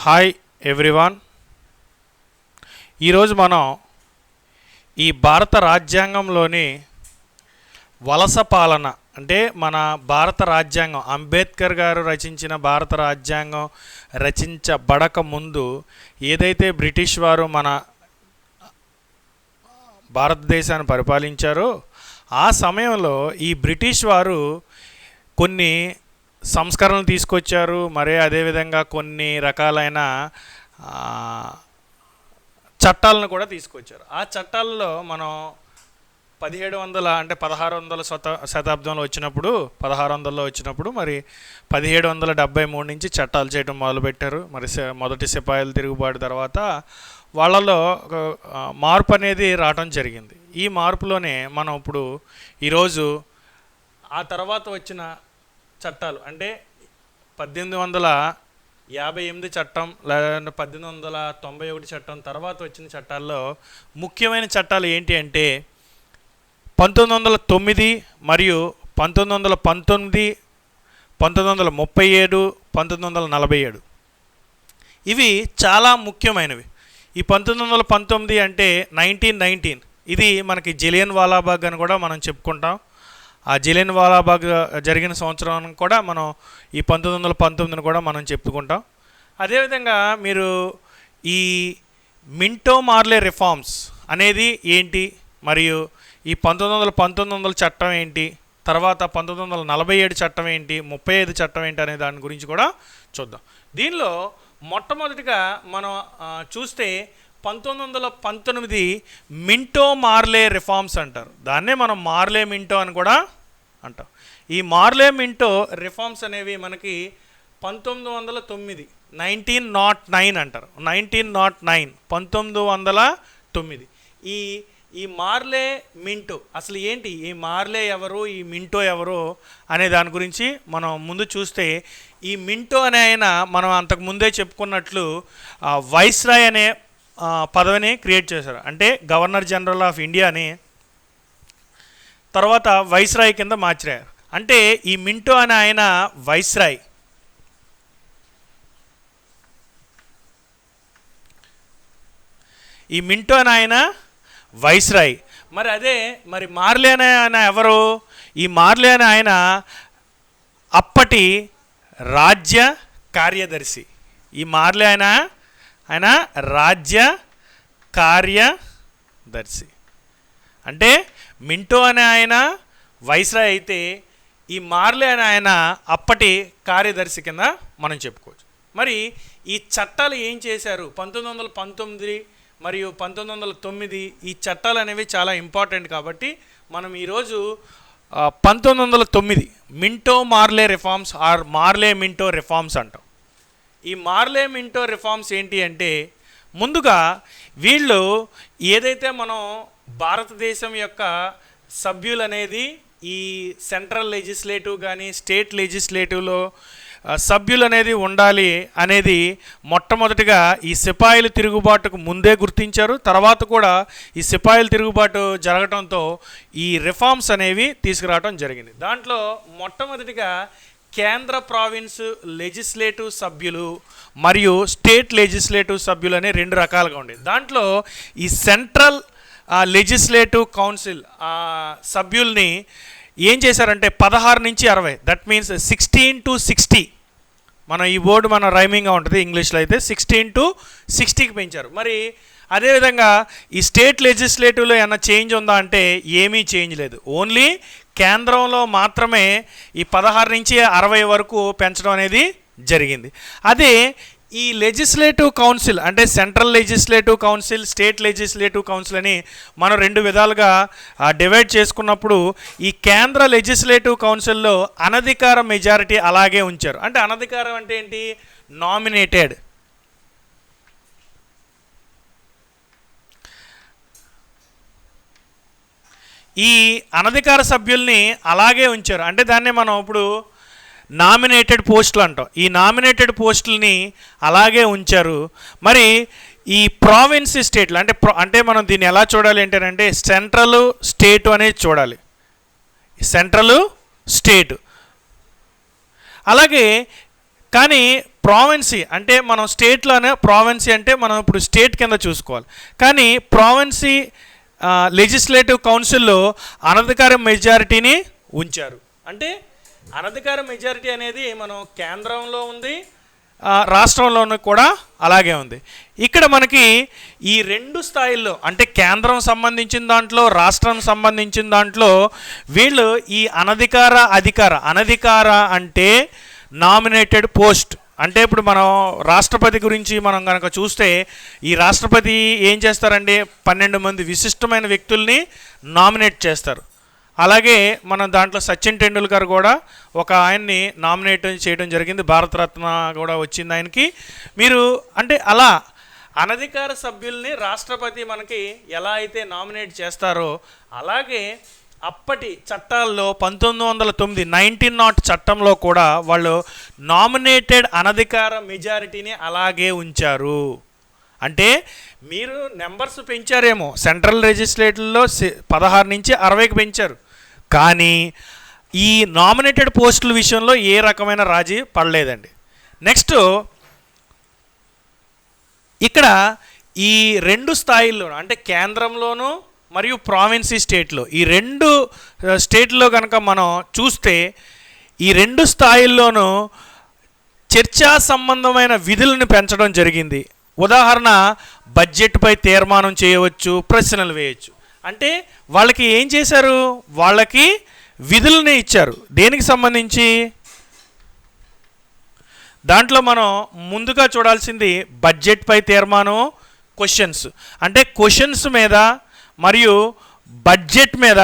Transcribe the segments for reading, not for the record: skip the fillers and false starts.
Hi everyone. ఈరోజు మనం ఈ భారత రాజ్యాంగంలోని వలస పాలన అంటే మన భారత రాజ్యాంగం అంబేద్కర్ గారు రచించిన భారత రాజ్యాంగం రచించబడక ముందు ఏదైతే బ్రిటిష్ వారు మన భారతదేశాన్ని పరిపాలించారో ఆ సమయంలో ఈ బ్రిటిష్ వారు కొన్ని సంస్కరణలు తీసుకొచ్చారు. మరే అదేవిధంగా కొన్ని రకాలైన చట్టాలను కూడా తీసుకొచ్చారు. ఆ చట్టాలలో మనం 1700 అంటే 1600 శతాబ్దంలో వచ్చినప్పుడు 1600లో వచ్చినప్పుడు మరి 1773 నుంచి చట్టాలు చేయడం మొదలుపెట్టారు. మరి మొదటి సిపాయిల తిరుగుబాటు తర్వాత వాళ్ళలో మార్పు అనేది రావడం జరిగింది. ఈ మార్పులోనే మనం ఇప్పుడు ఈరోజు ఆ తర్వాత వచ్చిన చట్టాలు అంటే 1858 చట్టం లేదంటే 1891 చట్టం తర్వాత వచ్చిన చట్టాల్లో ముఖ్యమైన చట్టాలు ఏంటి అంటే 1909 మరియు 1919, 1937, 1947 ఇవి చాలా ముఖ్యమైనవి. ఈ 1919 అంటే 1919 ఇది మనకి జలియన్ వాలాబాగ్ అని కూడా మనం చెప్పుకుంటాం. ఆ జలియన్ వాలాబాగ్ జరిగిన సంవత్సరం కూడా మనం ఈ 1919 కూడా మనం చెప్పుకుంటాం. అదేవిధంగా మీరు ఈ మింటో మార్లే రిఫార్మ్స్ అనేది ఏంటి, మరియు ఈ 1919 చట్టం ఏంటి, తర్వాత 1947 చట్టం ఏంటి, 35 చట్టం ఏంటి అనే దాని గురించి కూడా చూద్దాం. దీనిలో మొట్టమొదటిగా మనం చూస్తే 1919 మింటో మార్లే రిఫార్మ్స్ అంటారు. దాన్నే మనం మార్లే మింటో అని కూడా అంటాం. ఈ మార్లే మింటో రిఫార్మ్స్ అనేవి మనకి 1909 1909 అంటారు. 1909 1909 ఈ మార్లే మింటో అసలు ఏంటి, ఈ మార్లే ఎవరు, ఈ మింటో ఎవరు అనే దాని గురించి మనం ముందు చూస్తే ఈ మింటో అనే ఆయన మనం అంతకు ముందే చెప్పుకున్నట్లు వైస్రాయ్ అనే పదవిని క్రియేట్ చేశారు. అంటే గవర్నర్ జనరల్ ఆఫ్ ఇండియాని తర్వాత వైస్రాయ్ కింద మార్చారు. అంటే ఈ మింటో అనే ఆయన వైస్రాయ్. ఈ మింటో అనే ఆయన వైస్రాయ్. మరి అదే మరి మార్లే అనే ఆయన ఎవరు? ఈ మార్లే అనే ఆయన అప్పటి రాజ్య కార్యదర్శి. ఈ మార్లే ఆయన రాజ్య కార్యదర్శి. అంటే మింటో అనే ఆయన వైస్రాయ్ అయితే ఈ మార్లే అనే ఆయన అప్పటి కార్యదర్శి కింద మనం చెప్పుకోవచ్చు. మరి ఈ చట్టాలు ఏం చేశారు 1919 మరియు 1909 ఈ చట్టాలు అనేవి చాలా ఇంపార్టెంట్ కాబట్టి మనం ఈరోజు 1909 Minto Morley reforms or Morley Minto reforms అంటాం. ఈ మార్లే మింటో రిఫార్మ్స్ ఏంటి అంటే ముందుగా వీళ్ళు ఏదైతే మనం భారతదేశం యొక్క సభ్యులు అనేది ఈ సెంట్రల్ లెజిస్లేటివ్ కానీ స్టేట్ లెజిస్లేటివ్లో సభ్యులు అనేది ఉండాలి అనేది మొట్టమొదటిగా ఈ సిపాయిల తిరుగుబాటుకు ముందే గుర్తించారు. తర్వాత కూడా ఈ సిపాయిల తిరుగుబాటు జరగడంతో ఈ రిఫార్మ్స్ అనేవి తీసుకురావడం జరిగింది. దాంట్లో మొట్టమొదటిగా కేంద్ర ప్రావిన్స్ లెజిస్లేటివ్ సభ్యులు మరియు స్టేట్ లెజిస్లేటివ్ సభ్యులు అనే రెండు రకాలుగా ఉండేది. దాంట్లో ఈ సెంట్రల్ లెజిస్లేటివ్ కౌన్సిల్ సభ్యుల్ని ఏం చేశారంటే 16 నుంచి 60 దట్ మీన్స్ 16 to 60 మన ఈ బోర్డు మన రైమింగ్గా ఉంటుంది, ఇంగ్లీష్లో అయితే 16 to 60కి పెంచారు. మరి అదేవిధంగా ఈ స్టేట్ లెజిస్లేటివ్లో ఏమైనా చేంజ్ ఉందా అంటే ఏమీ చేంజ్ లేదు. ఓన్లీ కేంద్రంలో మాత్రమే ఈ 16 నుంచి 60 వరకు పెంచడం అనేది జరిగింది. అదే ఈ లెజిస్లేటివ్ కౌన్సిల్ అంటే central legislative council, state legislative council అని మనం రెండు విధాలుగా డివైడ్ చేసుకున్నప్పుడు ఈ కేంద్ర లెజిస్లేటివ్ కౌన్సిల్లో అనధికార మెజారిటీ అలాగే ఉంచారు. అంటే అనధికారం అంటే ఏంటి? నామినేటెడ్. ఈ అనధికార సభ్యుల్ని అలాగే ఉంచారు. అంటే దాన్ని మనం ఇప్పుడు నామినేటెడ్ పోస్టులు అంటాం. ఈ నామినేటెడ్ పోస్టులని అలాగే ఉంచారు. మరి ఈ ప్రావిన్స్ స్టేట్లు అంటే మనం దీన్ని ఎలా చూడాలి అంటే సెంట్రల్ స్టేట్ అనేది చూడాలి. సెంట్రల్ స్టేట్ అలాగే కానీ ప్రావిన్సీ అంటే మనం స్టేట్లోనే ప్రావిన్సీ అంటే మనం ఇప్పుడు స్టేట్ కింద చూసుకోవాలి. కానీ ప్రావిన్సీ లెజిస్లేటివ్ కౌన్సిల్లో అనధికార మెజారిటీని ఉంచారు. అంటే అనధికార మెజారిటీ అనేది మనం కేంద్రంలో ఉంది, రాష్ట్రంలోనూ కూడా అలాగే ఉంది. ఇక్కడ మనకి ఈ రెండు స్థాయిల్లో అంటే కేంద్రం సంబంధించిన దాంట్లో, రాష్ట్రం సంబంధించిన దాంట్లో వీళ్ళు ఈ అనధికార అంటే నామినేటెడ్ పోస్ట్. అంటే ఇప్పుడు మనం రాష్ట్రపతి గురించి మనం కనుక చూస్తే ఈ రాష్ట్రపతి ఏం చేస్తారంటే 12 మంది విశిష్టమైన వ్యక్తుల్ని నామినేట్ చేస్తారు. అలాగే మనం దాంట్లో సచిన్ టెండూల్కర్ కూడా ఒక ఆయన్ని నామినేట్ చేయడం జరిగింది, భారతరత్న కూడా వచ్చింది ఆయనకి. మీరు అంటే అలా అనధికార సభ్యుల్ని రాష్ట్రపతి మనకి ఎలా అయితే నామినేట్ చేస్తారో అలాగే అప్పటి చట్టాల్లో 1909 చట్టంలో కూడా వాళ్ళు నామినేటెడ్ అనధికార మెజారిటీని అలాగే ఉంచారు. అంటే మీరు నెంబర్స్ పెంచారేమో, సెంట్రల్ లెజిస్లేటివ్లో 16 నుంచి 60కి పెంచారు, కానీ ఈ నామినేటెడ్ పోస్టుల విషయంలో ఏ రకమైన రాజీ పడలేదండి. నెక్స్ట్ ఇక్కడ ఈ రెండు స్థాయిల్లో అంటే కేంద్రంలోనూ మరియు ప్రావిన్సీ స్టేట్లో ఈ రెండు స్టేట్లో కనుక మనం చూస్తే ఈ రెండు స్థాయిల్లోనూ చర్చా సంబంధమైన విధులను పెంచడం జరిగింది. ఉదాహరణ, బడ్జెట్పై తీర్మానం చేయవచ్చు, ప్రశ్నలు వేయచ్చు. అంటే వాళ్ళకి ఏం చేశారు, వాళ్ళకి విధులనే ఇచ్చారు. దేనికి సంబంధించి దాంట్లో మనం ముందుగా చూడాల్సింది బడ్జెట్పై తీర్మానం, క్వశ్చన్స్. అంటే క్వశ్చన్స్ మీద మరియు బడ్జెట్ మీద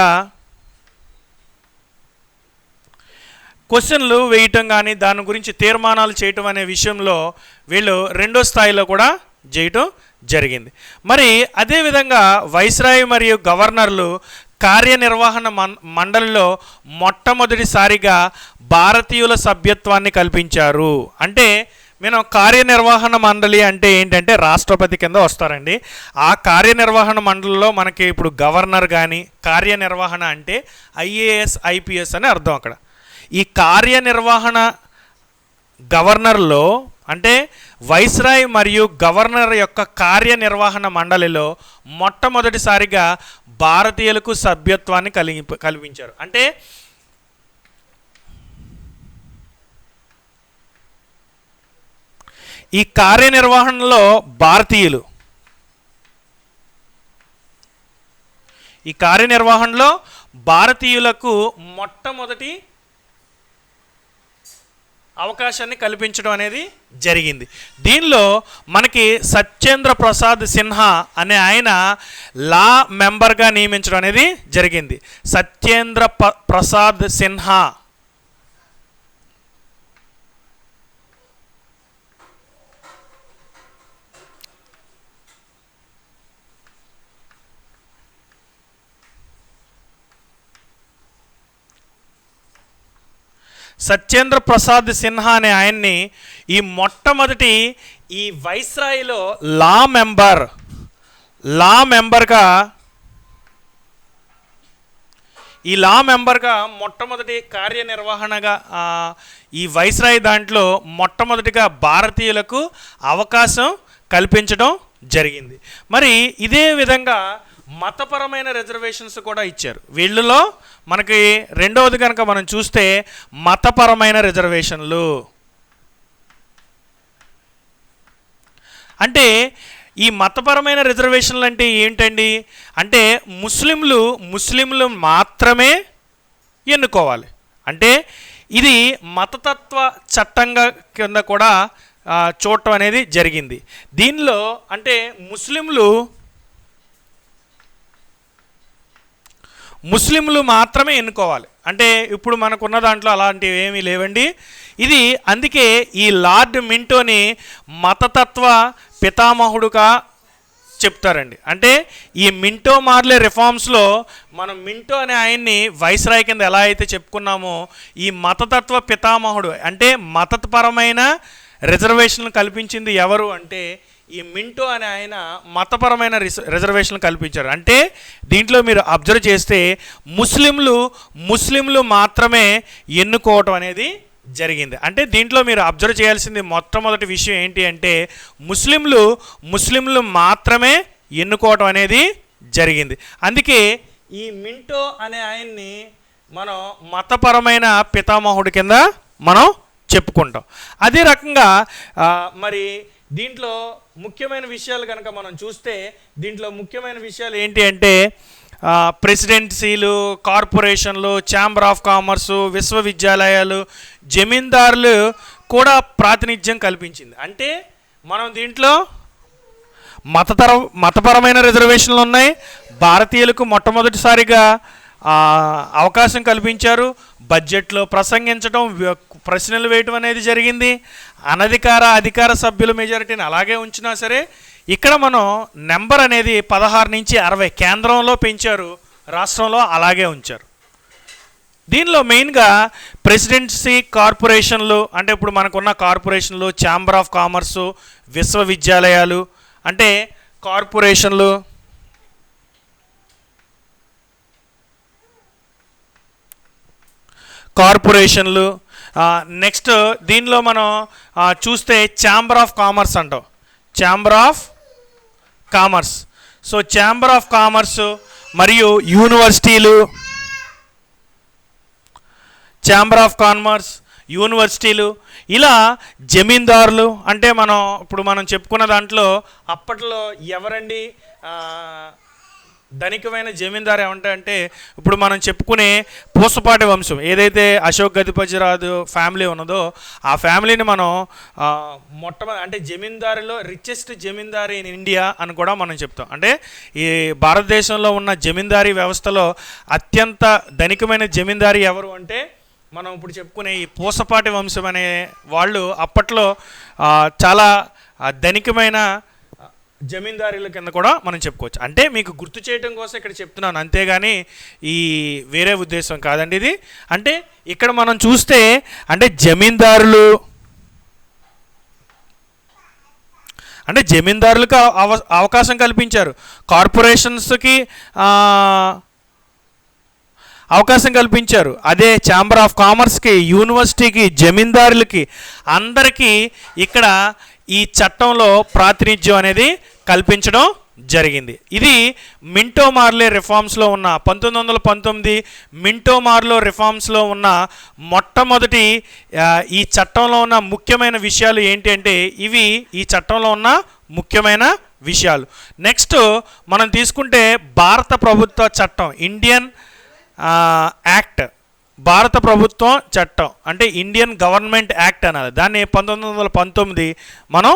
క్వశ్చన్లు వేయటం కానీ దాని గురించి తీర్మానాలు చేయటం అనే విషయంలో వీళ్ళు రెండో స్థాయిలో కూడా చేయటం జరిగింది. మరి అదేవిధంగా వైస్రాయ్ మరియు గవర్నర్లు కార్యనిర్వహణ మండలిలో మొట్టమొదటిసారిగా భారతీయుల సభ్యత్వాన్ని కల్పించారు. అంటే మనం కార్యనిర్వహణ మండలి అంటే ఏంటంటే రాష్ట్రపతి కింద వస్తారండి. ఆ కార్యనిర్వహణ మండలిలో మనకి ఇప్పుడు గవర్నర్ కానీ, కార్యనిర్వహణ అంటే ఐఏఎస్ ఐపీఎస్ అని అర్థం. అక్కడ ఈ కార్యనిర్వహణ గవర్నర్లో అంటే వైస్రాయ్ మరియు గవర్నర్ యొక్క కార్యనిర్వహణ మండలిలో మొట్టమొదటిసారిగా భారతీయులకు సభ్యత్వాన్ని కల్పించారు. అంటే ఈ కార్యనిర్వహణలో భారతీయులకు మొట్టమొదటి అవకాశాన్ని కల్పించడం అనేది జరిగింది. దీనిలో మనకి సత్యేంద్ర ప్రసాద్ సిన్హా అనే ఆయన లా మెంబర్గా నియమించడం అనేది జరిగింది. సత్యేంద్ర ప్రసాద్ సిన్హా సత్యేంద్ర ప్రసాద్ సిన్హా అనే ఆయన్ని ఈ మొట్టమొదటి ఈ వైస్రాయ్లో లా మెంబర్గా మొట్టమొదటి కార్యనిర్వహణగా ఈ వైస్రాయ్ దాంట్లో మొట్టమొదటిగా భారతీయులకు అవకాశం కల్పించడం జరిగింది. మరి ఇదే విధంగా మతపరమైన రిజర్వేషన్స్ కూడా ఇచ్చారు. వీళ్ళలో మనకి రెండవది కనుక మనం చూస్తే మతపరమైన రిజర్వేషన్లు అంటే ఈ మతపరమైన రిజర్వేషన్లు అంటే ఏంటండి అంటే ముస్లింలు మాత్రమే ఎన్నుకోవాలి. అంటే ఇది మతతత్వ చట్టంగా కింద కూడా చూడటం అనేది జరిగింది. దీనిలో అంటే ముస్లింలు మాత్రమే ఎన్నుకోవాలి. అంటే ఇప్పుడు మనకున్న దాంట్లో అలాంటివి ఏమీ లేవండి. ఇది అందుకే ఈ లార్డ్ మింటోని మతతత్వ పితామహుడుగా చెప్తారండి. అంటే ఈ మింటో మార్లే రిఫార్మ్స్లో మనం మింటో అనే ఆయన్ని వైస్రాయ్ కింద ఎలా అయితే చెప్పుకున్నామో ఈ మతతత్వ పితామహుడు అంటే మతపరమైన రిజర్వేషన్లు కల్పించింది ఎవరు అంటే ఈ మింటో అనే ఆయన మతపరమైన రిజర్వేషన్లు కల్పించారు. అంటే దీంట్లో మీరు అబ్జర్వ్ చేస్తే ముస్లింలు మాత్రమే ఎన్నుకోవటం అనేది జరిగింది. అంటే దీంట్లో మీరు అబ్జర్వ్ చేయాల్సింది మొట్టమొదటి విషయం ఏంటి అంటే ముస్లింలు మాత్రమే ఎన్నుకోవటం అనేది జరిగింది. అందుకే ఈ మింటో అనే ఆయన్ని మనం మతపరమైన పితామహుడి కింద మనం చెప్పుకుంటాం. అదే రకంగా మరి దీంట్లో ముఖ్యమైన విషయాలు కనుక మనం చూస్తే దీంట్లో ముఖ్యమైన విషయాలు ఏంటి అంటే ప్రెసిడెన్సీలు, కార్పొరేషన్లు, ఛాంబర్ ఆఫ్ కామర్సు, విశ్వవిద్యాలయాలు, జమీందారులు కూడా ప్రాతినిధ్యం కల్పించింది. అంటే మనం దీంట్లో మతపరమైన రిజర్వేషన్లు ఉన్నాయి. భారతీయులకు మొట్టమొదటిసారిగా అవకాశం కల్పించారు. బడ్జెట్లో ప్రసంగించడం, ప్రశ్నలు వేయటం అనేది జరిగింది. అధికార సభ్యుల మెజారిటీని అలాగే ఉంచినా సరే ఇక్కడ మనం నెంబర్ అనేది 16 నుంచి 60 కేంద్రంలో పెంచారు, రాష్ట్రంలో అలాగే ఉంచారు. దీనిలో మెయిన్గా ప్రెసిడెన్సీ, కార్పొరేషన్లు అంటే ఇప్పుడు మనకున్న కార్పొరేషన్లు, ఛాంబర్ ఆఫ్ కామర్సు, విశ్వవిద్యాలయాలు అంటే కార్పొరేషన్లు నెక్స్ట్ దీనిలో మనం చూస్తే ఛాంబర్ ఆఫ్ కామర్స్ అంటాం, chamber of commerce. So chamber of commerce మరియు యూనివర్సిటీలు ఇలా జమీందారులు అంటే మనం చెప్పుకున్న దాంట్లో అప్పట్లో ఎవరండి ధనికమైన జమీందారు ఏమంటే ఇప్పుడు మనం చెప్పుకునే పూసపాటి వంశం ఏదైతే అశోక్ గజపతిరాజు ఫ్యామిలీ ఉన్నదో ఆ ఫ్యామిలీని మనం అంటే జమీందారులో రిచెస్ట్ జమీందారీ ఇన్ ఇండియా అని కూడా మనం చెప్తాం. అంటే ఈ భారతదేశంలో ఉన్న జమీందారీ వ్యవస్థలో అత్యంత ధనికమైన జమీందారీ ఎవరు అంటే మనం ఇప్పుడు చెప్పుకునే ఈ పూసపాటి వంశం అనే వాళ్ళు అప్పట్లో చాలా ధనికమైన జమీందారీల కింద కూడా మనం చెప్పుకోవచ్చు. అంటే మీకు గుర్తు చేయడం కోసం ఇక్కడ చెప్తున్నాను, అంతేగాని ఈ వేరే ఉద్దేశం కాదండి ఇది. అంటే ఇక్కడ మనం చూస్తే అంటే జమీందారులకు అవకాశం కల్పించారు, కార్పొరేషన్స్కి అవకాశం కల్పించారు, అదే ఛాంబర్ ఆఫ్ కామర్స్కి, యూనివర్సిటీకి, జమీందారులకి అందరికీ ఇక్కడ ఈ చట్టంలో ప్రాతినిధ్యం అనేది కల్పించడం జరిగింది. ఇది మింటో మార్లే రిఫార్మ్స్లో ఉన్న 1919 మింటో మార్లో రిఫార్మ్స్లో ఉన్న మొట్టమొదటి ఈ చట్టంలో ఉన్న ముఖ్యమైన విషయాలు ఏంటి అంటే ఇవి ఈ చట్టంలో ఉన్న ముఖ్యమైన విషయాలు. నెక్స్ట్ మనం తీసుకుంటే భారత ప్రభుత్వ చట్టం, ఇండియన్ యాక్ట్, భారత ప్రభుత్వం చట్టం అంటే ఇండియన్ గవర్నమెంట్ యాక్ట్ అనాలి. దాన్ని 1919 మనం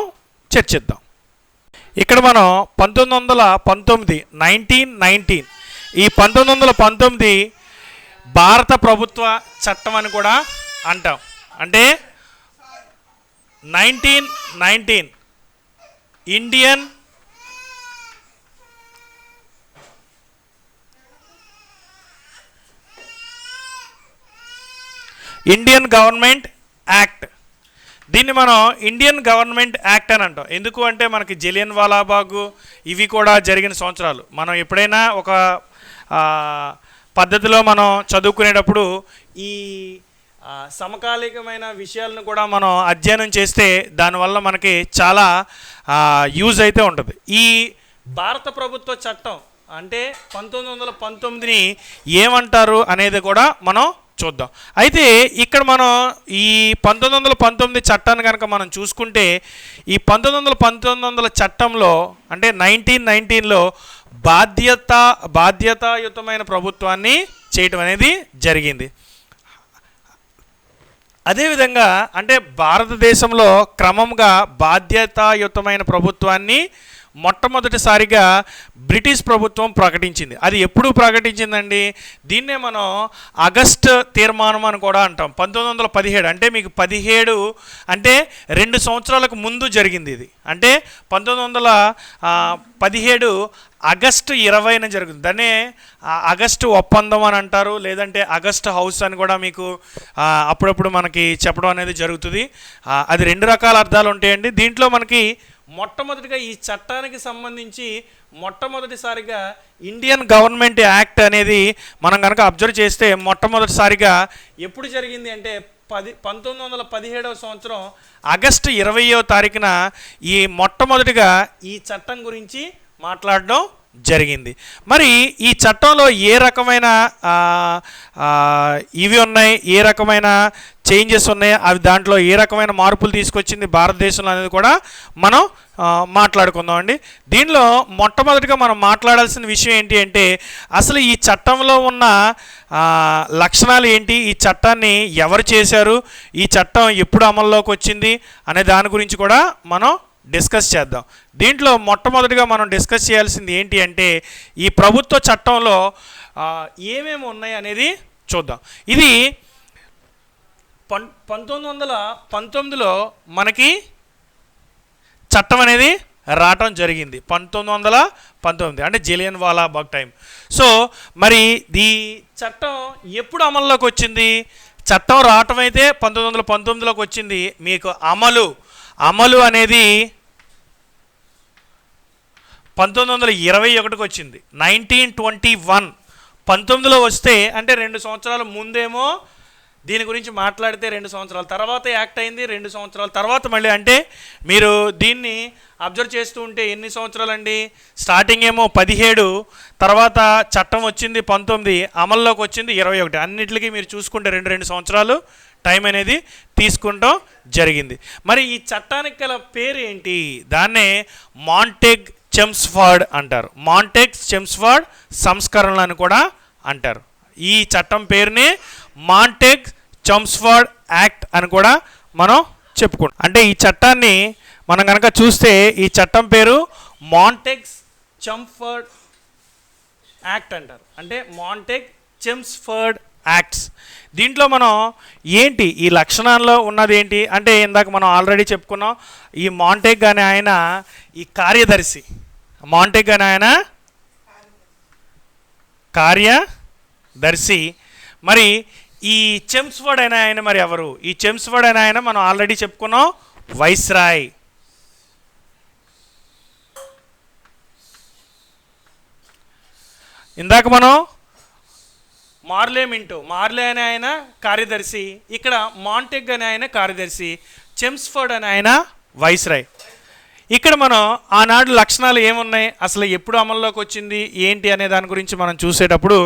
చర్చిద్దాం. ఇక్కడ మనం 1919 ఈ 1919 భారత ప్రభుత్వ చట్టం అని కూడా అంటాం. అంటే 1919 ఇండియన్ గవర్నమెంట్ యాక్ట్. దీన్ని మనం ఇండియన్ గవర్నమెంట్ యాక్ట్ అని అంటాం. ఎందుకు అంటే మనకి జలియన్ వాలాబాగ్ ఇవి కూడా జరిగిన సంవత్సరాలు. మనం ఎప్పుడైనా ఒక పద్ధతిలో మనం చదువుకునేటప్పుడు ఈ సమకాలికమైన విషయాలను కూడా మనం అధ్యయనం చేస్తే దానివల్ల మనకి చాలా యూజ్ అయితే ఉంటుంది. ఈ భారత ప్రభుత్వ చట్టం అంటే 1919ని ఏమంటారు అనేది కూడా మనం చూద్దాం. అయితే ఇక్కడ మనం ఈ 1919 చట్టాన్ని కనుక మనం చూసుకుంటే ఈ 1919 చట్టంలో అంటే 1919లో బాధ్యతాయుతమైన ప్రభుత్వాన్ని చేయటం అనేది జరిగింది. అదేవిధంగా అంటే భారతదేశంలో క్రమంగా బాధ్యతాయుతమైన ప్రభుత్వాన్ని మొట్టమొదటిసారిగా బ్రిటిష్ ప్రభుత్వం ప్రకటించింది. అది ఎప్పుడు ప్రకటించిందండి? దీన్నే మనం ఆగస్ట్ తీర్మానం అని కూడా అంటాం. 1917 అంటే మీకు 17 అంటే 2 సంవత్సరాలకు ముందు జరిగింది ఇది. అంటే 1917 ఆగస్టు 20న జరుగుతుంది. దాన్నే ఆగస్టు ఒప్పందం అని అంటారు, లేదంటే ఆగస్ట్ హౌస్ అని కూడా మీకు అప్పుడప్పుడు మనకి చెప్పడం అనేది జరుగుతుంది. అది 2 రకాల అర్థాలు ఉంటాయండి. దీంట్లో మనకి మొట్టమొదటిగా ఈ చట్టానికి సంబంధించి మొట్టమొదటిసారిగా ఇండియన్ గవర్నమెంట్ యాక్ట్ అనేది మనం కనుక అబ్జర్వ్ చేస్తే మొట్టమొదటిసారిగా ఎప్పుడు జరిగింది అంటే 1917 సంవత్సరం ఆగస్టు 20వ తారీఖున ఈ మొట్టమొదటిగా ఈ చట్టం గురించి మాట్లాడడం జరిగింది. మరి ఈ చట్టంలో ఏ రకమైన ఇవి ఉన్నాయి, ఏ రకమైన చేంజెస్ ఉన్నాయి, అవి దాంట్లో ఏ రకమైన మార్పులు తీసుకొచ్చింది భారతదేశంలో అనేది కూడా మనం మాట్లాడుకుందాం అండి. దీనిలో మొట్టమొదటిగా మనం మాట్లాడాల్సిన విషయం ఏంటి అంటే అసలు ఈ చట్టంలో ఉన్న లక్షణాలు ఏంటి, ఈ చట్టాన్ని ఎవరు చేశారు, ఈ చట్టం ఎప్పుడు అమల్లోకి వచ్చింది అనే దాని గురించి కూడా మనం డిస్కస్ చేద్దాం. దీంట్లో మొట్టమొదటిగా మనం డిస్కస్ చేయాల్సింది ఏంటి అంటే ఈ ప్రభుత్వ చట్టంలో ఏమేమి ఉన్నాయి అనేది చూద్దాం. ఇది 1919లో మనకి చట్టం అనేది రావటం జరిగింది. 1919 అంటే జలియన్ వాలా బాగ్ టైం. సో మరి ఈ చట్టం ఎప్పుడు అమల్లోకి వచ్చింది? చట్టం రావటం అయితే 1919లోకి వచ్చింది. మీకు అమలు అనేది 1921కి వచ్చింది. 1921 19లో వస్తే అంటే 2 సంవత్సరాల ముందేమో దీని గురించి మాట్లాడితే 2 సంవత్సరాల తర్వాత యాక్ట్ అయింది. 2 సంవత్సరాల తర్వాత మళ్ళీ అంటే మీరు దీన్ని అబ్జర్వ్ చేస్తూ ఉంటే ఎన్ని సంవత్సరాలండి? స్టార్టింగ్ ఏమో 17, తర్వాత చట్టం వచ్చింది 19, అమల్లోకి వచ్చింది 21. అన్నిటికీ మీరు చూసుకుంటే 2 సంవత్సరాలు టైం అనేది తీసుకుంటాం జరిగింది. మరి ఈ చట్టానికి గల పేరు ఏంటి? దాన్నే మాంటెగ్ చెమ్స్ఫర్డ్ అంటారు. మాంటెగ్ చెమ్స్ఫర్డ్ సంస్కరణలు అని కూడా అంటారు. ఈ చట్టం పేరుని మాంటెగ్ చెమ్స్ఫర్డ్ యాక్ట్ అని కూడా మనం చెప్పుకుంటాం. అంటే ఈ చట్టాన్ని మనం కనుక చూస్తే ఈ చట్టం పేరు మాంటెగ్ చెమ్స్ఫర్డ్ యాక్ట్ అంటారు. అంటే మాంటెగ్ చెమ్స్ఫర్డ్ యాక్ట్స్. దీంట్లో మనం ఏంటి ఈ లక్షణాల్లో ఉన్నది ఏంటి అంటే ఇందాక మనం ఆల్రెడీ చెప్పుకున్నాం. ఈ మాంటెగ్ అనే ఆయన ఈ కార్యదర్శి. మాంటెగ్ అనే ఆయన కార్యదర్శి. మరి ఈ చెమ్స్ఫర్డ్ అనే ఆయన మరి ఎవరు? ఈ చెమ్స్ఫర్డ్ అనే ఆయన మనం ఆల్రెడీ చెప్పుకున్నాం వైస్రాయ్. ఇందాక మనం మార్లే అనే ఆయన కార్యదర్శి, ఇక్కడ మాంటెగ్ అనే ఆయన కార్యదర్శి, చెమ్స్ఫర్డ్ అనే ఆయన వైస్రాయ్. ఇక్కడ మనం ఆనాడు లక్షణాలు ఏమున్నాయి, అసలు ఎప్పుడు అమల్లోకి వచ్చింది ఏంటి అనే దాని గురించి మనం చూసేటప్పుడు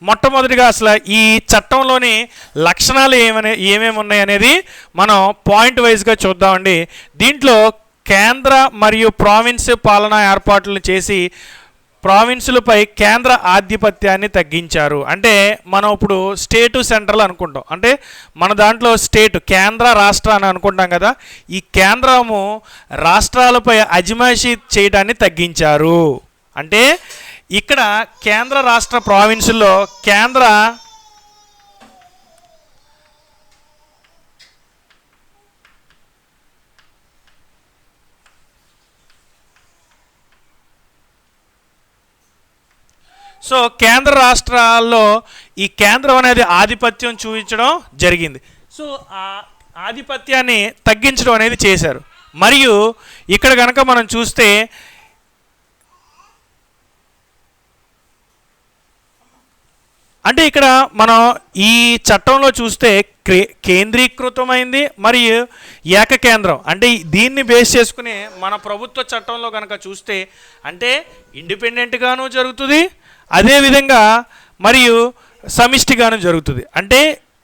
మొట్టమొదటిగా అసలు ఈ చట్టంలోని లక్షణాలు ఏమేమి ఉన్నాయి అనేది మనం పాయింట్ వైజ్గా చూద్దామండి. దీంట్లో కేంద్ర మరియు ప్రావిన్స్ పాలనా ఏర్పాట్లను చేసి ప్రావిన్సులపై కేంద్ర ఆధిపత్యాన్ని తగ్గించారు. అంటే మనం ఇప్పుడు స్టేటు సెంట్రల్ అనుకుంటాం. అంటే మన దాంట్లో స్టేట్ కేంద్ర రాష్ట్ర అని అనుకుంటాం కదా. ఈ కేంద్రము రాష్ట్రాలపై అజమాయిషీ చేయడాన్ని తగ్గించారు. అంటే ఇక్కడ కేంద్ర రాష్ట్ర ప్రావిన్సుల్లో కేంద్ర రాష్ట్రాల్లో ఈ కేంద్రం అనేది ఆధిపత్యం చూపించడం జరిగింది. సో ఆ ఆధిపత్యాన్ని తగ్గించడం అనేది చేశారు. మరియు ఇక్కడ కనుక మనం చూస్తే అంటే ఇక్కడ మనం ఈ చట్టంలో చూస్తే కేంద్రీకృతమైంది మరియు ఏకకేంద్రం. అంటే దీన్ని బేస్ చేసుకుని మన ప్రభుత్వ చట్టంలో కనుక చూస్తే అంటే ఇండిపెండెంట్గాను జరుగుతుంది, అదేవిధంగా మరియు సమిష్టిగాను జరుగుతుంది. అంటే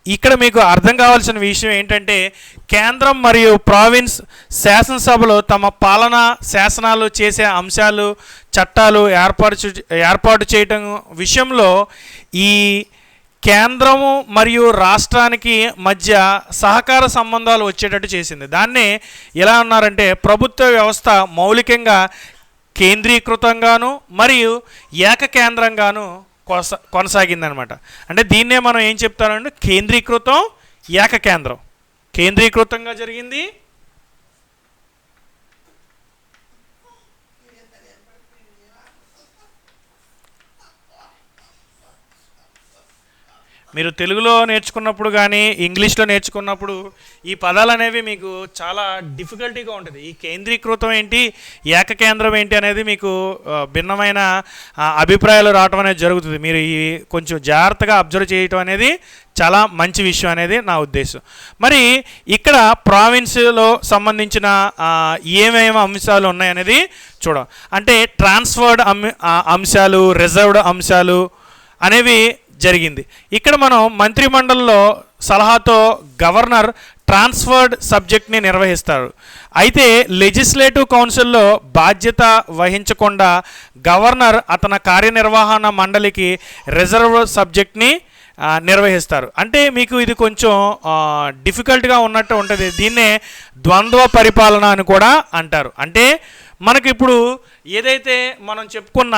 ఇక్కడ మీకు అర్థం కావాల్సిన విషయం ఏంటంటే కేంద్రం మరియు ప్రావిన్స్ శాసనసభలో తమ పాలనా శాసనాలు చేసే అంశాలు చట్టాలు ఏర్పాటు చేయటం విషయంలో ఈ కేంద్రము మరియు రాష్ట్రానికి మధ్య సహకార సంబంధాలు వచ్చేటట్టు చేసింది. దాన్నే ఎలా అన్నారంటే ప్రభుత్వ వ్యవస్థ మౌలికంగా కేంద్రీకృతంగాను మరియు ఏకకేంద్రంగాను కొనసాగిందనమాట. అంటే దీన్నే మనం ఏం చెప్తామంటే కేంద్రీకృతం ఏకకేంద్రం. కేంద్రీకృతంగా జరిగింది, మీరు తెలుగులో నేర్చుకున్నప్పుడు కానీ ఇంగ్లీష్లో నేర్చుకున్నప్పుడు ఈ పదాలు అనేవి మీకు చాలా డిఫికల్టీగా ఉంటుంది. ఈ కేంద్రీకృతం ఏంటి, ఏకకేంద్రం ఏంటి అనేది మీకు భిన్నమైన అభిప్రాయాలు రావటం అనేది జరుగుతుంది. మీరు ఈ కొంచెం జాగ్రత్తగా అబ్జర్వ్ చేయటం అనేది చాలా మంచి విషయం అనేది నా ఉద్దేశం. మరి ఇక్కడ ప్రావిన్స్లో సంబంధించిన ఏమేమి అంశాలు ఉన్నాయనేది చూడం. అంటే ట్రాన్స్ఫర్డ్ అంశాలు, రిజర్వ్డ్ అంశాలు అనేవి జరిగింది. ఇక్కడ మనం మంత్రిమండలిలో సలహాతో గవర్నర్ ట్రాన్స్ఫర్డ్ సబ్జెక్ట్ని నిర్వహిస్తారు. అయితే లెజిస్లేటివ్ కౌన్సిల్లో బాధ్యత వహించకుండా గవర్నర్ అతని కార్యనిర్వహణ మండలికి రిజర్వ్ సబ్జెక్ట్ని నిర్వహిస్తారు. అంటే మీకు ఇది కొంచెం డిఫికల్ట్గా ఉన్నట్టు ఉంటుంది. దీన్నే ద్వంద్వ పరిపాలన అని కూడా అంటారు. అంటే మనకి ఇప్పుడు ఏదైతే మనం చెప్పుకున్న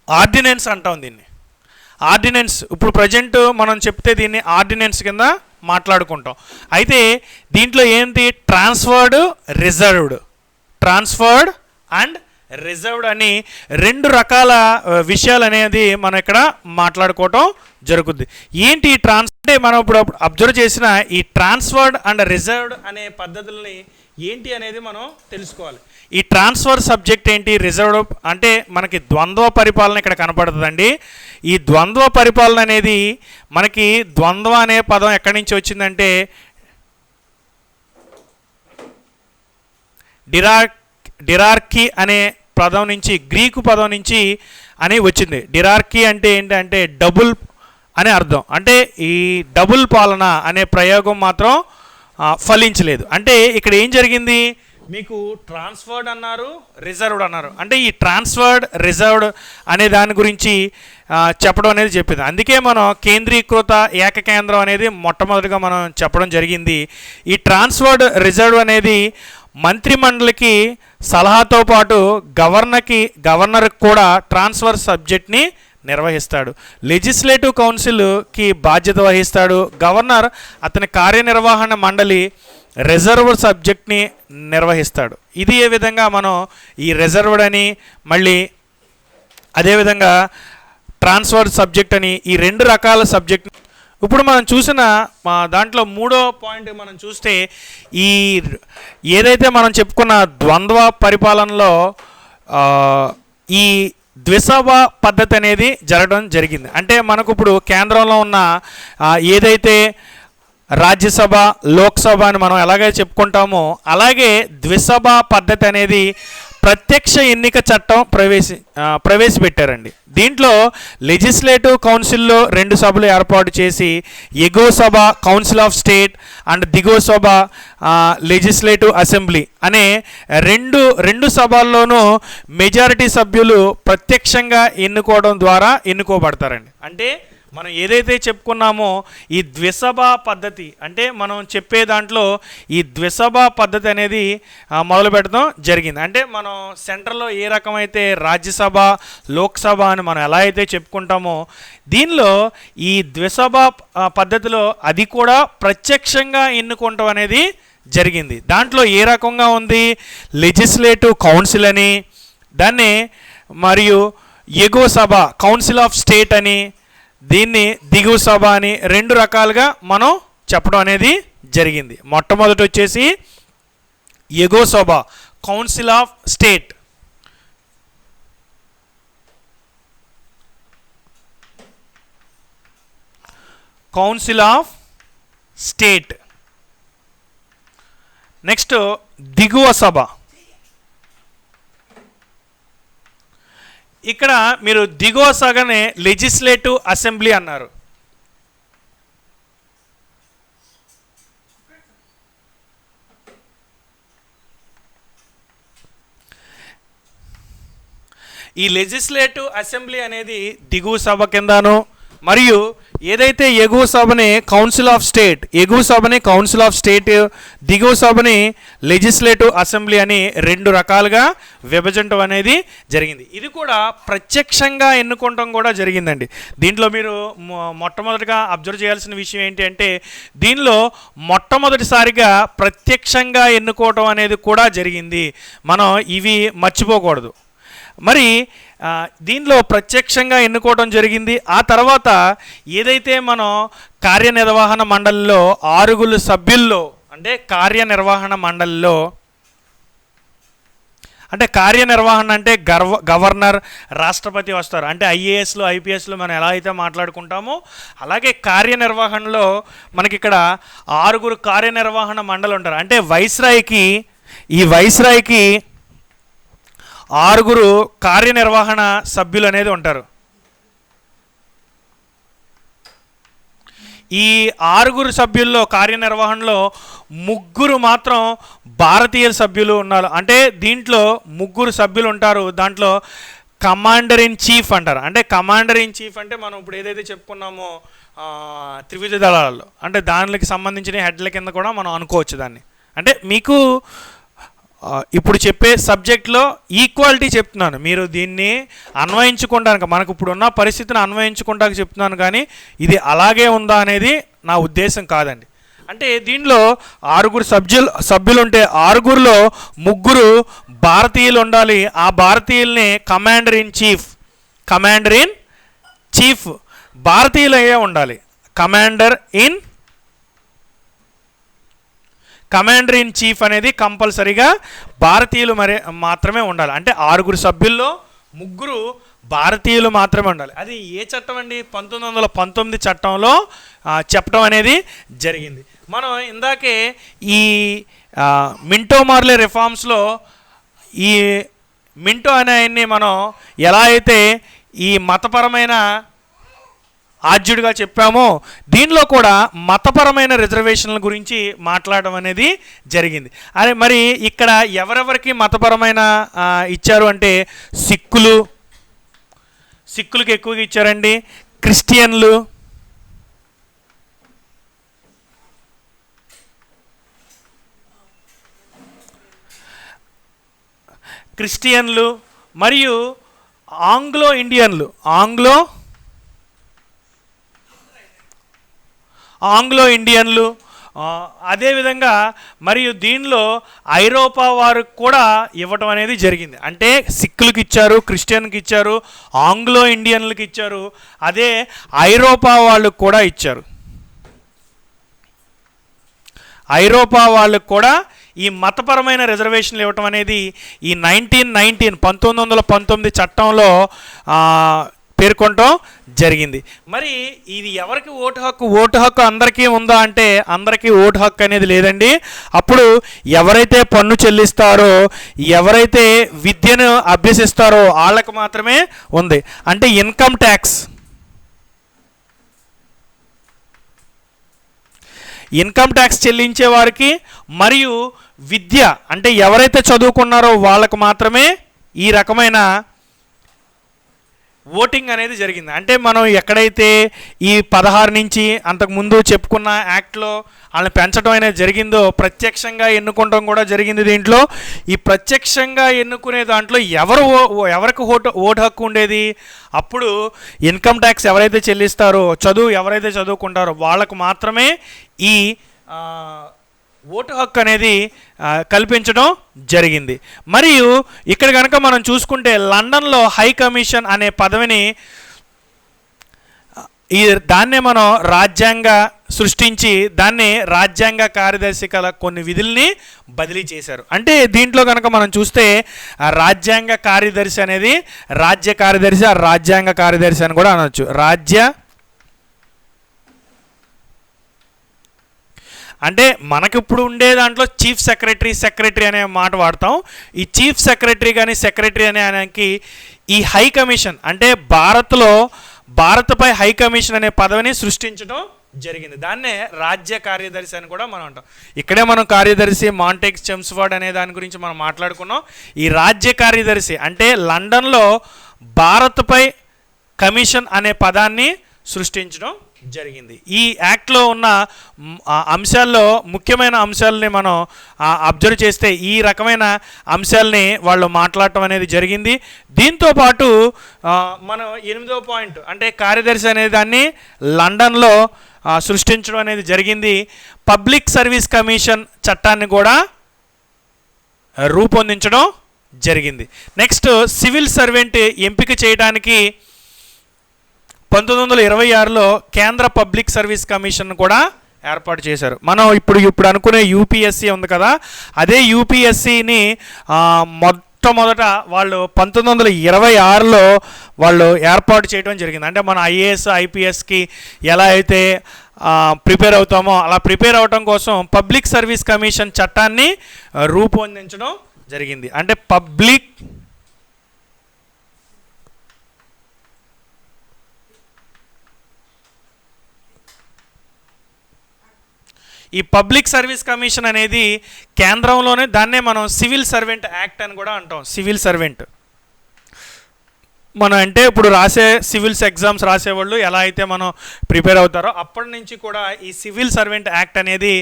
ఆర్డినెన్స్ అంటాం దీన్ని. ఆర్డినెన్స్ ఇప్పుడు ప్రజెంట్ మనం చెప్తే దీన్ని ఆర్డినెన్స్ కింద మాట్లాడుకుంటాం. అయితే దీంట్లో ఏంటి transferred, reserved, transferred and reserved అని రెండు రకాల విషయాలు అనేది మనం ఇక్కడ మాట్లాడుకోవటం జరుగుద్ది. ఏంటి ఈ అంటే మనం ఇప్పుడు అబ్జర్వ్ చేసిన ఈ ట్రాన్స్ఫర్డ్ అండ్ రిజర్వ్డ్ అనే పద్ధతుల్ని ఏంటి అనేది మనం తెలుసుకోవాలి. ఈ ట్రాన్స్ఫర్ సబ్జెక్ట్ ఏంటి, రిజర్వ్డ్ అంటే మనకి ద్వంద్వ పరిపాలన ఇక్కడ కనపడుతుందండి. ఈ ద్వంద్వ పరిపాలన అనేది మనకి ద్వంద్వ అనే పదం ఎక్కడి నుంచి వచ్చిందంటే డిరార్కీ అనే పదం నుంచి, గ్రీకు పదం నుంచి అని వచ్చింది. డిరార్కీ అంటే ఏంటంటే డబుల్ అనే అర్థం. అంటే ఈ డబుల్ పాలన అనే ప్రయోగం మాత్రం ఫలించలేదు. అంటే ఇక్కడ ఏం జరిగింది, మీకు ట్రాన్స్ఫర్డ్ అన్నారు, రిజర్వ్డ్ అన్నారు. అంటే ఈ ట్రాన్స్ఫర్డ్, రిజర్వ్డ్ అనే దాని గురించి చెప్పడం అనేది చెప్పింది. అందుకే మనం కేంద్రీకృత ఏకకేంద్రం అనేది మొట్టమొదటిగా మనం చెప్పడం జరిగింది. ఈ ట్రాన్స్ఫర్డ్, రిజర్వ్డ్ అనేది మంత్రిమండలికి సలహాతో పాటు గవర్నర్కి కూడా ట్రాన్స్ఫర్ సబ్జెక్ట్ని నిర్వహిస్తాడు. లెజిస్లేటివ్ కౌన్సిల్కి బాధ్యత వహిస్తాడు. గవర్నర్ అతని కార్యనిర్వహణ మండలి రిజర్వ్ సబ్జెక్ట్ని నిర్వహిస్తాడు. ఇది ఏ విధంగా మనం ఈ రిజర్వ్డ్ అని, మళ్ళీ అదేవిధంగా ట్రాన్స్ఫర్డ్ సబ్జెక్ట్ అని ఈ రెండు రకాల సబ్జెక్ట్. ఇప్పుడు మనం చూసిన దాంట్లో మూడో పాయింట్ మనం చూస్తే ఈ ఏదైతే మనం చెప్పుకున్న ద్వంద్వ పరిపాలనలో ఈ ద్విసభ పద్ధతి అనేది జరగడం జరిగింది. అంటే మనకు ఇప్పుడు కేంద్రంలో ఉన్న ఏదైతే రాజ్యసభ, లోక్సభ అని మనం ఎలాగే చెప్పుకుంటామో అలాగే ద్విసభ పద్ధతి అనేది ప్రత్యక్ష ఎన్నిక చట్టం ప్రవేశపెట్టారండి. దీంట్లో లెజిస్లేటివ్ కౌన్సిల్లో రెండు సభలు ఏర్పాటు చేసి ఎగువ సభ కౌన్సిల్ ఆఫ్ స్టేట్ అండ్ దిగువ సభ లెజిస్లేటివ్ అసెంబ్లీ అనే రెండు సభల్లోనూ మెజారిటీ సభ్యులు ప్రత్యక్షంగా ఎన్నుకోవడం ద్వారా ఎన్నుకోబడతారండి. అంటే మనం ఏదైతే చెప్పుకున్నామో ఈ ద్విసభ పద్ధతి, అంటే మనం చెప్పే దాంట్లో ఈ ద్విసభ పద్ధతి అనేది మొదలు పెట్టడం జరిగింది. అంటే మనం సెంట్రల్లో ఏ రకమైతే రాజ్యసభ, లోక్సభ అని మనం ఎలా అయితే చెప్పుకుంటామో దీనిలో ఈ ద్విసభ పద్ధతిలో అది కూడా ప్రత్యక్షంగా ఎన్నుకోవటం అనేది జరిగింది. దాంట్లో ఏ రకంగా ఉంది, లెజిస్లేటివ్ కౌన్సిల్ అని దాన్ని, మరియు ఎగువ సభ కౌన్సిల్ ఆఫ్ స్టేట్ అని, దీన్ని దిగువ సభ అని రెండు రకాలుగా మనం చెప్పడం అనేది జరిగింది. మొట్టమొదటి వచ్చేసి ఎగువ సభ council of state. Council of state. Next దిగువ సభ. ఇక్కడ మీరు దిగువ సభనే లెజిస్లేటివ్ అసెంబ్లీ అన్నారు. ఈ లెజిస్లేటివ్ అసెంబ్లీ అనేది దిగువ సభ కిందను, మరియు ఏదైతే ఎగువ సభని కౌన్సిల్ ఆఫ్ స్టేట్, ఎగువ సభని కౌన్సిల్ ఆఫ్ స్టేట్, దిగువ సభని లెజిస్లేటివ్ అసెంబ్లీ అని రెండు రకాలుగా విభజించడం అనేది జరిగింది. ఇది కూడా ప్రత్యక్షంగా ఎన్నుకోవడం కూడా జరిగిందండి. దీంట్లో మీరు మొట్టమొదటిగా అబ్జర్వ్ చేయాల్సిన విషయం ఏంటి అంటే దీనిలో మొట్టమొదటిసారిగా ప్రత్యక్షంగా ఎన్నుకోవడం అనేది కూడా జరిగింది. మనం ఇవి మర్చిపోకూడదు. మరి దీనిలో ప్రత్యక్షంగా ఎన్నుకోవడం జరిగింది. ఆ తర్వాత ఏదైతే మనం కార్యనిర్వహణ మండలిలో 6 సభ్యుల్లో అంటే కార్యనిర్వహణ మండలిలో అంటే కార్యనిర్వహణ అంటే గవర్నర్, రాష్ట్రపతి వస్తారు. అంటే ఐఏఎస్లు ఐపీఎస్లు మనం ఎలా అయితే మాట్లాడుకుంటామో అలాగే కార్యనిర్వహణలో మనకి ఇక్కడ 6 కార్యనిర్వహణ మండలి ఉంటారు. అంటే వైస్రాయ్కి 6 కార్యనిర్వహణ సభ్యులు అనేది ఉంటారు. ఈ 6 సభ్యుల్లో కార్యనిర్వహణలో 3 మాత్రం భారతీయ సభ్యులు ఉన్నారు. అంటే దీంట్లో 3 సభ్యులు ఉంటారు. దాంట్లో కమాండర్ ఇన్ చీఫ్ అంటారు. అంటే కమాండర్ ఇన్ చీఫ్ అంటే మనం ఇప్పుడు ఏదైతే చెప్పుకున్నామో త్రివిధ దళాలలో అంటే దానికి సంబంధించిన హెడ్ల కింద కూడా మనం అనుకోవచ్చు దాన్ని. అంటే మీకు ఇప్పుడు చెప్పే సబ్జెక్ట్లో ఈక్వాలిటీ చెప్తున్నాను, మీరు దీన్ని అన్వయించుకోవడానికి మనకు ఇప్పుడున్న పరిస్థితిని అన్వయించుకోవడానికి చెప్తున్నాను, కానీ ఇది అలాగే ఉందా అనేది నా ఉద్దేశం కాదండి. అంటే దీనిలో 6 సభ్యులు ఉంటే 6లో 3 భారతీయులు ఉండాలి. ఆ భారతీయుల్ని కమాండర్ ఇన్ చీఫ్ భారతీయులు అయ్యే ఉండాలి. కమాండర్ ఇన్ చీఫ్ అనేది కంపల్సరీగా భారతీయులు మాత్రమే ఉండాలి. అంటే 6 సభ్యుల్లో 3 భారతీయులు మాత్రమే ఉండాలి. అది ఏ చట్టం అండి? 1919 చట్టంలో చెప్పడం అనేది జరిగింది. మనం ఇందాకే ఈ మింటో మార్లే రిఫార్మ్స్లో ఈ మింటో అనే ఆయన్ని మనం ఎలా అయితే ఈ మతపరమైన ఆద్యుడిగా చెప్పామో దీనిలో కూడా మతపరమైన రిజర్వేషన్ల గురించి మాట్లాడడం అనేది జరిగింది. అరే మరి ఇక్కడ ఎవరెవరికి మతపరమైన ఇచ్చారు అంటే సిక్కులకి ఎక్కువగా ఇచ్చారండి, క్రిస్టియన్లు మరియు ఆంగ్లో ఇండియన్లు అదేవిధంగా మరియు దీనిలో ఐరోపా వారికి కూడా ఇవ్వటం అనేది జరిగింది. అంటే సిక్కులకి ఇచ్చారు, క్రిస్టియన్కి ఇచ్చారు, ఆంగ్లో ఇండియన్లకి ఇచ్చారు, అదే ఐరోపా వాళ్ళకు కూడా ఇచ్చారు. ఐరోపా వాళ్ళకు కూడా ఈ మతపరమైన రిజర్వేషన్లు ఇవ్వటం అనేది ఈ 1919 చట్టంలో పేర్కొనటం జరిగింది. మరి ఇది ఎవరికి ఓటు హక్కు అందరికీ ఉందా అంటే అందరికీ ఓటు హక్కు అనేది లేదండి. అప్పుడు ఎవరైతే పన్ను చెల్లిస్తారో, ఎవరైతే విద్యను అభ్యసిస్తారో వాళ్ళకు మాత్రమే ఉంది. అంటే ఇన్కమ్ ట్యాక్స్ చెల్లించే వారికి మరియు విద్య అంటే ఎవరైతే చదువుకున్నారో వాళ్ళకు మాత్రమే ఈ రకమైన ఓటింగ్ అనేది జరిగింది. అంటే మనం ఎక్కడైతే ఈ 16 నుంచి అంతకుముందు చెప్పుకున్న యాక్ట్లో వాళ్ళని పెంచడం అనేది జరిగిందో ప్రత్యక్షంగా ఎన్నుకోవడం కూడా జరిగింది. దీంట్లో ఈ ప్రత్యక్షంగా ఎన్నుకునే దాంట్లో ఎవరికి ఓటు హక్కు ఉండేది? అప్పుడు ఇన్కమ్ ట్యాక్స్ ఎవరైతే చెల్లిస్తారో, ఎవరైతే చదువుకుంటారో వాళ్ళకు మాత్రమే ఈ ఓటు హక్కు అనేది కల్పించడం జరిగింది. మరియు ఇక్కడ కనుక మనం చూసుకుంటే లండన్లో హై కమిషన్ అనే పదవిని దాన్నే మనం రాజ్యాంగ సృష్టించి దాన్ని రాజ్యాంగ కార్యదర్శి కొన్ని విధుల్ని బదిలీ చేశారు. అంటే దీంట్లో కనుక మనం చూస్తే రాజ్యాంగ కార్యదర్శి అనేది రాజ్య కార్యదర్శి, రాజ్యాంగ కార్యదర్శి అని కూడా అనొచ్చు. అంటే మనకిప్పుడు ఉండే దాంట్లో చీఫ్ సెక్రటరీ అనే మాట వాడతాం. ఈ చీఫ్ సెక్రటరీ కానీ సెక్రటరీ అనే ఆయనకి ఈ హై కమిషన్ అంటే భారత్పై హై కమిషన్ అనే పదవిని సృష్టించడం జరిగింది. దాన్నే రాజ్య కార్యదర్శి అని కూడా మనం అంటాం. ఇక్కడే మనం కార్యదర్శి మాంటెక్స్ చెమ్స్ఫర్డ్ అనే దాని గురించి మనం మాట్లాడుకున్నాం. ఈ రాజ్య కార్యదర్శి అంటే లండన్లో భారత్పై కమిషన్ అనే పదాన్ని సృష్టించడం జరిగింది. ఈ యాక్ట్లో ఉన్న అంశాల్లో ముఖ్యమైన అంశాలని మనం అబ్జర్వ్ చేస్తే ఈ రకమైన అంశాలని వాళ్ళు మాట్లాడటం అనేది జరిగింది. దీంతోపాటు మనం 8వ పాయింట్ అంటే కార్యదర్శి అనే దాన్ని లండన్లో సృష్టించడం అనేది జరిగింది. పబ్లిక్ సర్వీస్ కమిషన్ చట్టాన్ని కూడా రూపొందించడం జరిగింది. నెక్స్ట్ సివిల్ సర్వెంట్ ఎంపిక చేయడానికి 1926లో కేంద్ర పబ్లిక్ సర్వీస్ కమిషన్ కూడా ఏర్పాటు చేశారు. మనం ఇప్పుడు అనుకునే యూపీఎస్సీ ఉంది కదా, అదే యూపీఎస్సీని మొట్టమొదట వాళ్ళు 1926లో వాళ్ళు ఏర్పాటు చేయడం జరిగింది. అంటే మన ఐఏఎస్ ఐపీఎస్కి ఎలా అయితే ప్రిపేర్ అవుతామో అలా ప్రిపేర్ అవటం కోసం పబ్లిక్ సర్వీస్ కమిషన్ చట్టాన్ని రూపొందించడం జరిగింది. అంటే ఈ పబ్లిక్ సర్వీస్ కమిషన్ అనేది కేంద్రంలోనే, దాన్నే మనం సివిల్ సర్వెంట్ యాక్ట్ అని కూడా అంటాం. సివిల్ సర్వెంట్ మనం అంటే ఇప్పుడు రాసే సివిల్స్ ఎగ్జామ్స్ రాసేవాళ్ళు ఎలా అయితే మనం ప్రిపేర్ అవుతారో అప్పటి నుంచి కూడా ఈ సివిల్ సర్వెంట్ యాక్ట్ అనేది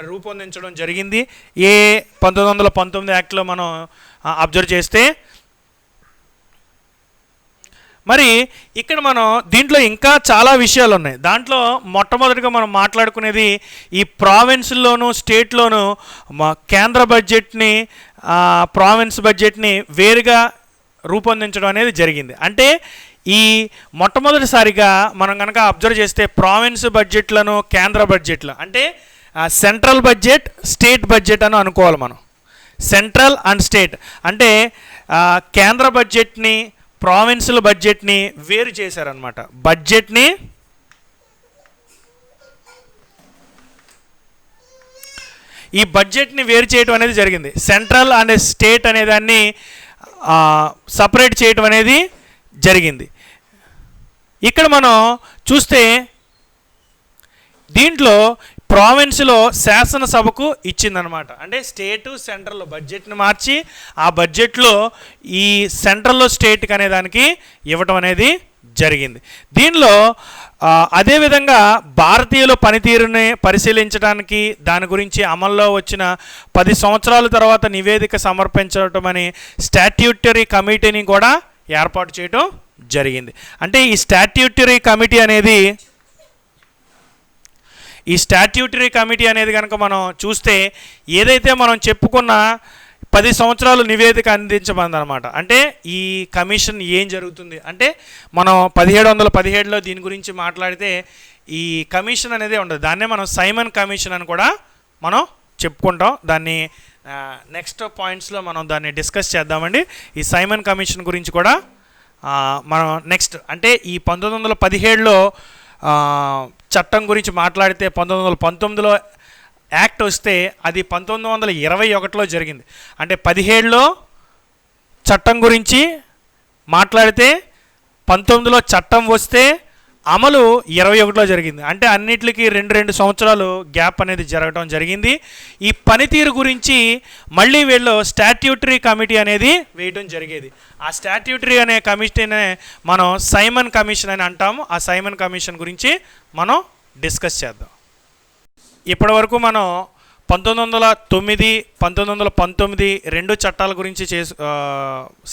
రూపొందించడం జరిగింది. 1919 యాక్ట్లో మనం అబ్జర్వ్ చేస్తే, మరి ఇక్కడ మనం దీంట్లో ఇంకా చాలా విషయాలు ఉన్నాయి. దాంట్లో మొట్టమొదటిగా మనం మాట్లాడుకునేది ఈ ప్రావిన్స్లోను స్టేట్లోను కేంద్ర బడ్జెట్ని ప్రావిన్స్ బడ్జెట్ని వేరుగా రూపొందించడం అనేది జరిగింది. అంటే ఈ మొట్టమొదటిసారిగా మనం కనుక అబ్జర్వ్ చేస్తే ప్రావిన్స్ బడ్జెట్లను కేంద్ర బడ్జెట్లు అంటే సెంట్రల్ బడ్జెట్ స్టేట్ బడ్జెట్ అని అనుకోవాలి మనం. సెంట్రల్ అండ్ స్టేట్ అంటే కేంద్ర బడ్జెట్ని ప్రావిన్సుల బడ్జెట్ని వేరు చేశారనమాట. ఈ బడ్జెట్ని వేరు చేయడం అనేది జరిగింది. సెంట్రల్ అండ్ స్టేట్ అనే దాన్ని సపరేట్ చేయడం అనేది జరిగింది. ఇక్కడ మనం చూస్తే దీంట్లో ప్రావిన్స్లో శాసనసభకు ఇచ్చిందనమాట. అంటే స్టేటు సెంట్రల్ బడ్జెట్ని మార్చి ఆ బడ్జెట్లో ఈ సెంట్రల్లో స్టేట్కి అనే దానికి ఇవ్వటం అనేది జరిగింది. దీనిలో అదేవిధంగా భారతీయుల పనితీరుని పరిశీలించడానికి దాని గురించి అమల్లో వచ్చిన 10 సంవత్సరాల తర్వాత నివేదిక సమర్పించడం అని స్టాట్యూటరీ కమిటీని కూడా ఏర్పాటు చేయడం జరిగింది. అంటే ఈ స్టాట్యూటరీ కమిటీ అనేది కనుక మనం చూస్తే ఏదైతే మనం చెప్పుకున్న 10 సంవత్సరాలు నివేదిక అందించబడిందనమాట. అంటే ఈ కమిషన్ ఏం జరుగుతుంది అంటే మనం 1717లో దీని గురించి మాట్లాడితే ఈ కమిషన్ అనేది ఉండదు. దాన్నే మనం సైమన్ కమిషన్ అని కూడా మనం చెప్పుకుంటాం. దాన్ని నెక్స్ట్ పాయింట్స్లో మనం దాన్ని డిస్కస్ చేద్దామండి. ఈ సైమన్ కమిషన్ గురించి కూడా మనం నెక్స్ట్ అంటే ఈ 1917లో చట్టం గురించి మాట్లాడితే 1919లో యాక్ట్ వస్తే అది 1921లో జరిగింది. అంటే 17లో చట్టం గురించి మాట్లాడితే 19లో చట్టం వస్తే అమలు 21లో జరిగింది. అంటే అన్నిటికీ 2 సంవత్సరాలు గ్యాప్ అనేది జరగడం జరిగింది. ఈ పనితీరు గురించి మళ్ళీ వీళ్ళు స్టాట్యూటరీ కమిటీ అనేది వేయడం జరిగేది. ఆ స్టాట్యూటరీ అనే కమిటీనే మనం సైమన్ కమిషన్ అని అంటాము. ఆ సైమన్ కమిషన్ గురించి మనం డిస్కస్ చేద్దాం. ఇప్పటి వరకు మనం 1909, 1919 2 చట్టాల గురించి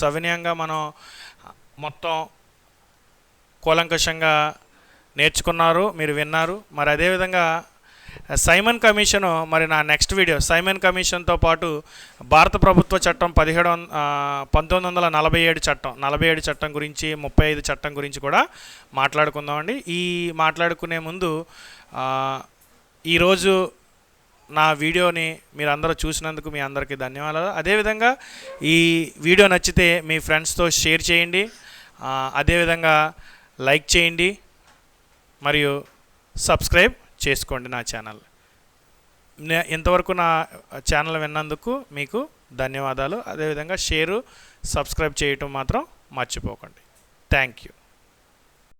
సవినయంగా మనం మొత్తం కూలంకషంగా నేర్చుకున్నారు, మీరు విన్నారు. మరి అదేవిధంగా సైమన్ కమిషను మరి నా నెక్స్ట్ వీడియో సైమన్ కమిషన్తో పాటు భారత ప్రభుత్వ చట్టం 1947 చట్టం గురించి 35 చట్టం గురించి కూడా మాట్లాడుకుందామండి. ఈ మాట్లాడుకునే ముందు ఈరోజు నా వీడియోని మీరు అందరూ చూసినందుకు మీ అందరికీ ధన్యవాదాలు. అదేవిధంగా ఈ వీడియో నచ్చితే మీ ఫ్రెండ్స్తో షేర్ చేయండి, అదేవిధంగా లైక్ చేయండి మరియు సబ్స్క్రైబ్ చేసుకోండి నా ఛానల్. ఇంతవరకు నా ఛానల్ విన్నందుకు మీకు ధన్యవాదాలు. అదేవిధంగా సబ్స్క్రైబ్ చేయటం మాత్రం మర్చిపోకండి. Thank you.